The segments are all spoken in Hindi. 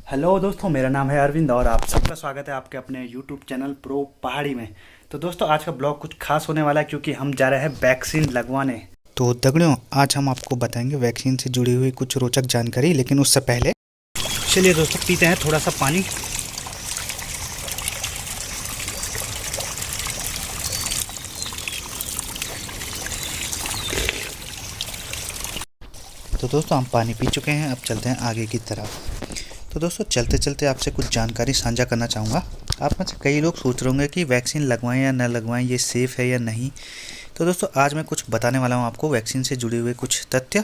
हेलो दोस्तों, मेरा नाम है अरविंद और आप सबका स्वागत है आपके अपने यूट्यूब चैनल प्रो पहाड़ी में। तो दोस्तों, आज का ब्लॉग कुछ खास होने वाला है क्योंकि हम जा रहे हैं वैक्सीन लगवाने। तो दगड़ियों, आज हम आपको बताएंगे वैक्सीन से जुड़ी हुई कुछ रोचक जानकारी, लेकिन उससे पहले चलिए दोस्तों पीते हैं थोड़ा सा पानी। तो दोस्तों, हम पानी पी चुके हैं, अब चलते हैं आगे की तरफ। तो दोस्तों, चलते चलते आपसे कुछ जानकारी साझा करना चाहूँगा। आप में से कई लोग सोच रहे होंगे कि वैक्सीन लगवाएं या न लगवाएं, ये सेफ़ है या नहीं। तो दोस्तों, आज मैं कुछ बताने वाला हूँ आपको वैक्सीन से जुड़े हुए कुछ तथ्य,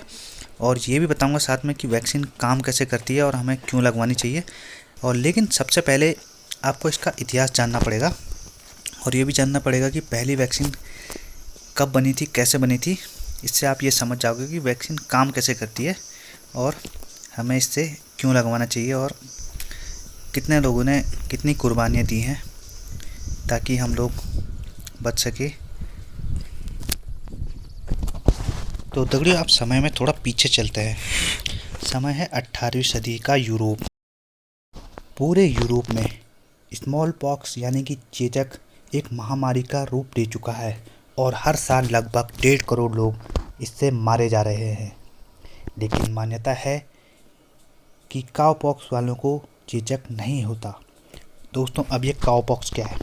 और ये भी बताऊँगा साथ में कि वैक्सीन काम कैसे करती है और हमें क्यों लगवानी चाहिए। और लेकिन सबसे पहले आपको इसका इतिहास जानना पड़ेगा, और ये भी जानना पड़ेगा कि पहली वैक्सीन कब बनी थी, कैसे बनी थी। इससे आप ये समझ जाओगे कि वैक्सीन काम कैसे करती है और हमें इससे क्यों लगवाना चाहिए, और कितने लोगों ने कितनी कुर्बानियाँ दी हैं ताकि हम लोग बच सके। तो दगड़ियों, आप समय में थोड़ा पीछे चलते हैं। समय है 18वीं सदी का यूरोप। पूरे यूरोप में स्मॉल पॉक्स यानी कि चेचक एक महामारी का रूप ले चुका है और हर साल लगभग 1.5 करोड़ लोग इससे मारे जा रहे हैं। लेकिन मान्यता है कि काउपॉक्स वालों को चेचक नहीं होता। दोस्तों, अब ये काउपॉक्स क्या है?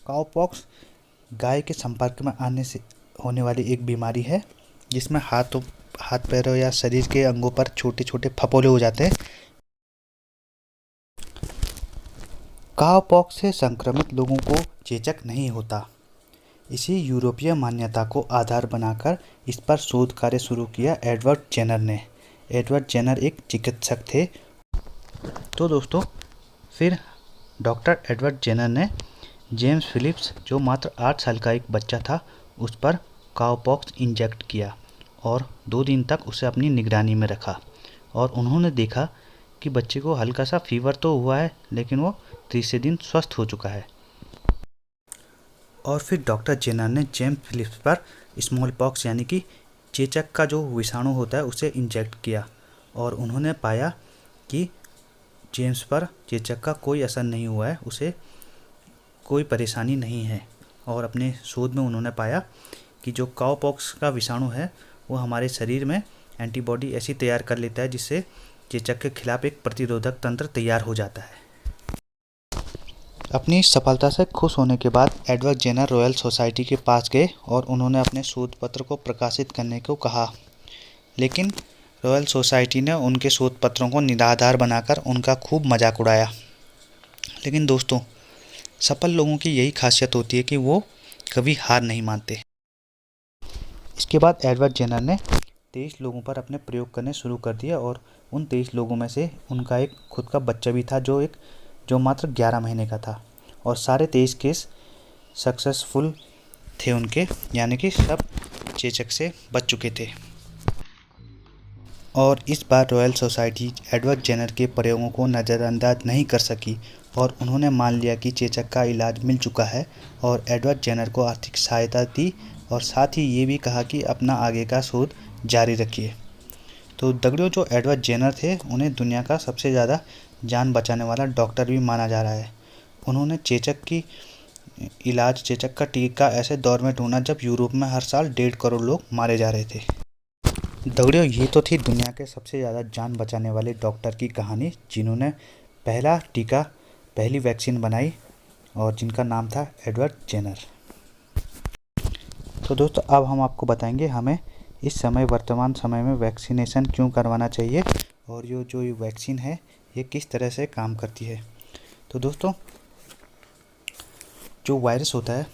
काउपॉक्स गाय के संपर्क में आने से होने वाली एक बीमारी है जिसमें हाथ पैरों या शरीर के अंगों पर छोटे छोटे फफोले हो जाते हैं। काउपॉक्स से संक्रमित लोगों को चेचक नहीं होता। इसी यूरोपीय मान्यता को आधार बनाकर इस पर शोध कार्य शुरू किया एडवर्ड जेनर ने। एडवर्ड जेनर एक चिकित्सक थे। तो दोस्तों, फिर डॉक्टर एडवर्ड जेनर ने जेम्स फिलिप्स, जो मात्र 8 साल का एक बच्चा था, उस पर काउपॉक्स इंजेक्ट किया और 2 दिन तक उसे अपनी निगरानी में रखा। और उन्होंने देखा कि बच्चे को हल्का सा फीवर तो हुआ है, लेकिन वो तीसरे दिन स्वस्थ हो चुका है। और फिर डॉक्टर जेनर ने जेम्स फिलिप्स पर स्मॉल पॉक्स यानी कि चेचक का जो विषाणु होता है उसे इंजेक्ट किया, और उन्होंने पाया कि जेम्स पर चेचक का कोई असर नहीं हुआ है, उसे कोई परेशानी नहीं है। और अपने शोध में उन्होंने पाया कि जो काउपॉक्स का विषाणु है वो हमारे शरीर में एंटीबॉडी ऐसी तैयार कर लेता है जिससे चेचक के खिलाफ एक प्रतिरोधक तंत्र तैयार हो जाता है। अपनी सफलता से खुश होने के बाद एडवर्ड जेनर रॉयल सोसाइटी के पास गए और उन्होंने अपने शोध पत्र को प्रकाशित करने को कहा। लेकिन रॉयल सोसाइटी ने उनके शोध पत्रों को निराधार बनाकर उनका खूब मजाक उड़ाया। लेकिन दोस्तों, सफल लोगों की यही खासियत होती है कि वो कभी हार नहीं मानते। इसके बाद एडवर्ड जेनर ने 23 लोगों पर अपने प्रयोग करने शुरू कर दिया, और उन 23 लोगों में से उनका एक खुद का बच्चा भी था जो मात्र 11 महीने का था। और सारे 23 केस सक्सेसफुल थे उनके, यानी कि सब चेचक से बच चुके थे। और इस बार रॉयल सोसाइटी एडवर्ड जेनर के प्रयोगों को नज़रअंदाज नहीं कर सकी, और उन्होंने मान लिया कि चेचक का इलाज मिल चुका है, और एडवर्ड जेनर को आर्थिक सहायता दी, और साथ ही ये भी कहा कि अपना आगे का शोध जारी रखिए। तो दगड़ियों, जो एडवर्ड जेनर थे उन्हें दुनिया का सबसे ज़्यादा जान बचाने वाला डॉक्टर भी माना जा रहा है। उन्होंने चेचक का टीका ऐसे दौर में ढूंढा जब यूरोप में हर साल 1.5 करोड़ लोग मारे जा रहे थे। दगड़ियों, ये तो थी दुनिया के सबसे ज़्यादा जान बचाने वाले डॉक्टर की कहानी, जिन्होंने पहला टीका, पहली वैक्सीन बनाई, और जिनका नाम था एडवर्ड जेनर। तो दोस्तों, अब हम आपको बताएंगे हमें इस समय वर्तमान समय में वैक्सीनेशन क्यों करवाना चाहिए, और ये वैक्सीन है ये किस तरह से काम करती है। तो दोस्तों, जो वायरस होता है,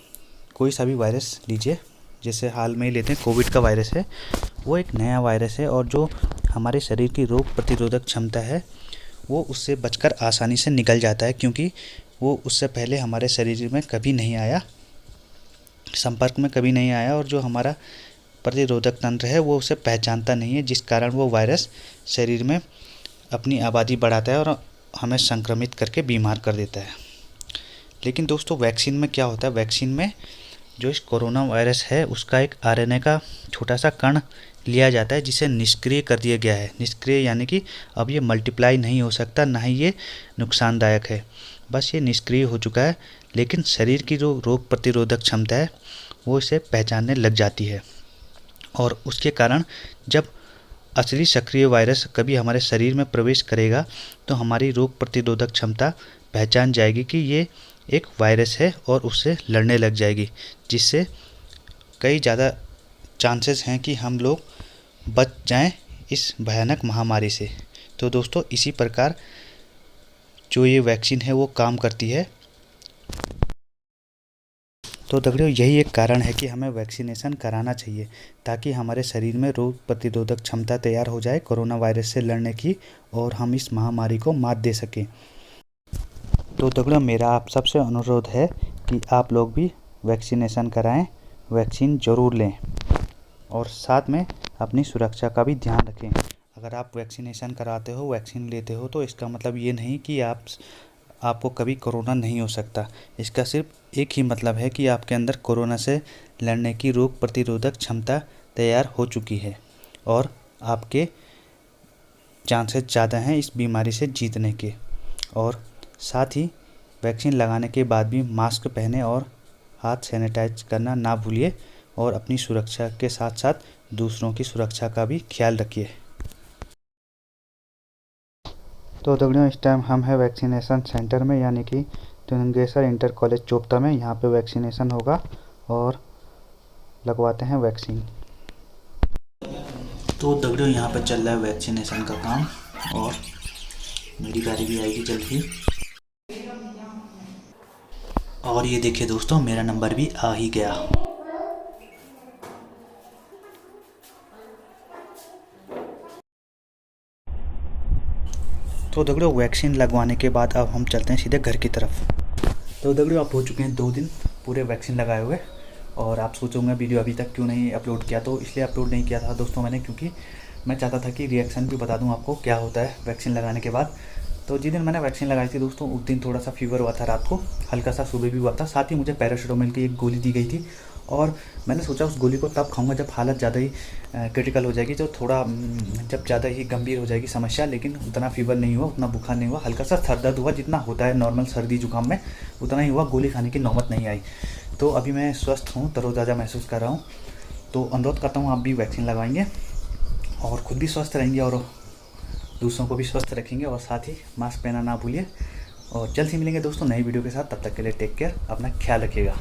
कोई सा भी वायरस लीजिए, जैसे हाल में ही लेते हैं कोविड का वायरस है, वो एक नया वायरस है, और जो हमारे शरीर की रोग प्रतिरोधक क्षमता है वो उससे बचकर आसानी से निकल जाता है, क्योंकि वो उससे पहले हमारे शरीर में कभी नहीं आया, संपर्क में कभी नहीं आया, और जो हमारा प्रतिरोधक तंत्र है वो उसे पहचानता नहीं है, जिस कारण वो वायरस शरीर में अपनी आबादी बढ़ाता है और हमें संक्रमित करके बीमार कर देता है। लेकिन दोस्तों, वैक्सीन में क्या होता है? वैक्सीन में जो इस कोरोना वायरस है उसका एक आरएनए का छोटा सा कण लिया जाता है जिसे निष्क्रिय कर दिया गया है। निष्क्रिय यानी कि अब ये मल्टीप्लाई नहीं हो सकता, ना ही ये नुकसानदायक है, बस ये निष्क्रिय हो चुका है। लेकिन शरीर की जो रोग प्रतिरोधक क्षमता है वो इसे पहचानने लग जाती है, और उसके कारण जब असली सक्रिय वायरस कभी हमारे शरीर में प्रवेश करेगा तो हमारी रोग प्रतिरोधक क्षमता पहचान जाएगी कि ये एक वायरस है और उससे लड़ने लग जाएगी, जिससे कई ज़्यादा चांसेस हैं कि हम लोग बच जाएं इस भयानक महामारी से। तो दोस्तों, इसी प्रकार जो ये वैक्सीन है वो काम करती है। तो दगड़ियों, यही एक कारण है कि हमें वैक्सीनेशन कराना चाहिए, ताकि हमारे शरीर में रोग प्रतिरोधक क्षमता तैयार हो जाए कोरोना वायरस से लड़ने की, और हम इस महामारी को मात दे सकें। तो दगड़ियों, मेरा आप सबसे अनुरोध है कि आप लोग भी वैक्सीनेशन कराएं, वैक्सीन ज़रूर लें, और साथ में अपनी सुरक्षा का भी ध्यान रखें। अगर आप वैक्सीनेशन कराते हो, वैक्सीन लेते हो, तो इसका मतलब ये नहीं कि आपको कभी कोरोना नहीं हो सकता। इसका सिर्फ एक ही मतलब है कि आपके अंदर कोरोना से लड़ने की रोग प्रतिरोधक क्षमता तैयार हो चुकी है, और आपके चांसेस ज़्यादा हैं इस बीमारी से जीतने के। और साथ ही वैक्सीन लगाने के बाद भी मास्क पहने और हाथ सैनिटाइज करना ना भूलिए, और अपनी सुरक्षा के साथ साथ दूसरों की सुरक्षा का भी ख्याल रखिए। तो दगड़ियों, इस टाइम हम हैं वैक्सीनेशन सेंटर में, यानी कि तुंगेश्वर इंटर कॉलेज चोपता में। यहाँ पे वैक्सीनेशन होगा और लगवाते हैं वैक्सीन। तो दगड़ियों, यहाँ पे चल रहा है वैक्सीनेशन का काम, और मेरी बारी भी आएगी जल्द ही। और ये देखिए दोस्तों, मेरा नंबर भी आ ही गया। तो दगड़ियों, वैक्सीन लगवाने के बाद अब हम चलते हैं सीधे घर की तरफ। तो दगड़ियों, आप हो चुके हैं 2 दिन पूरे वैक्सीन लगाए हुए, और आप सोचोगे वीडियो अभी तक क्यों नहीं अपलोड किया। तो इसलिए अपलोड नहीं किया था दोस्तों मैंने, क्योंकि मैं चाहता था कि रिएक्शन भी बता दूं आपको क्या होता है वैक्सीन लगाने के बाद। तो जिस दिन मैंने वैक्सीन लगाई थी दोस्तों, उस दिन थोड़ा सा फीवर हुआ था रात को, हल्का सा सुबह भी हुआ था। साथ ही मुझे पैरासीटामोल की एक गोली दी गई थी, और मैंने सोचा उस गोली को तब खाऊंगा जब हालत ज़्यादा ही क्रिटिकल हो जाएगी, जो थोड़ा जब ज़्यादा ही गंभीर हो जाएगी समस्या। लेकिन उतना फीवर नहीं हुआ, उतना बुखार नहीं हुआ, हल्का सा सर दर्द हुआ, जितना होता है नॉर्मल सर्दी जुकाम में, उतना ही हुआ। गोली खाने की नौबत नहीं आई। तो अभी मैं स्वस्थ हूँ, तरोताज़ा महसूस कर रहा हूँ। तो अनुरोध करता हूँ आप भी वैक्सीन लगवाएंगे, और ख़ुद भी स्वस्थ रहेंगे और दूसरों को भी स्वस्थ रखेंगे, और साथ ही मास्क पहनना ना भूलिए। और जल्द ही मिलेंगे दोस्तों नई वीडियो के साथ। तब तक के लिए टेक केयर, अपना ख्याल रखिएगा।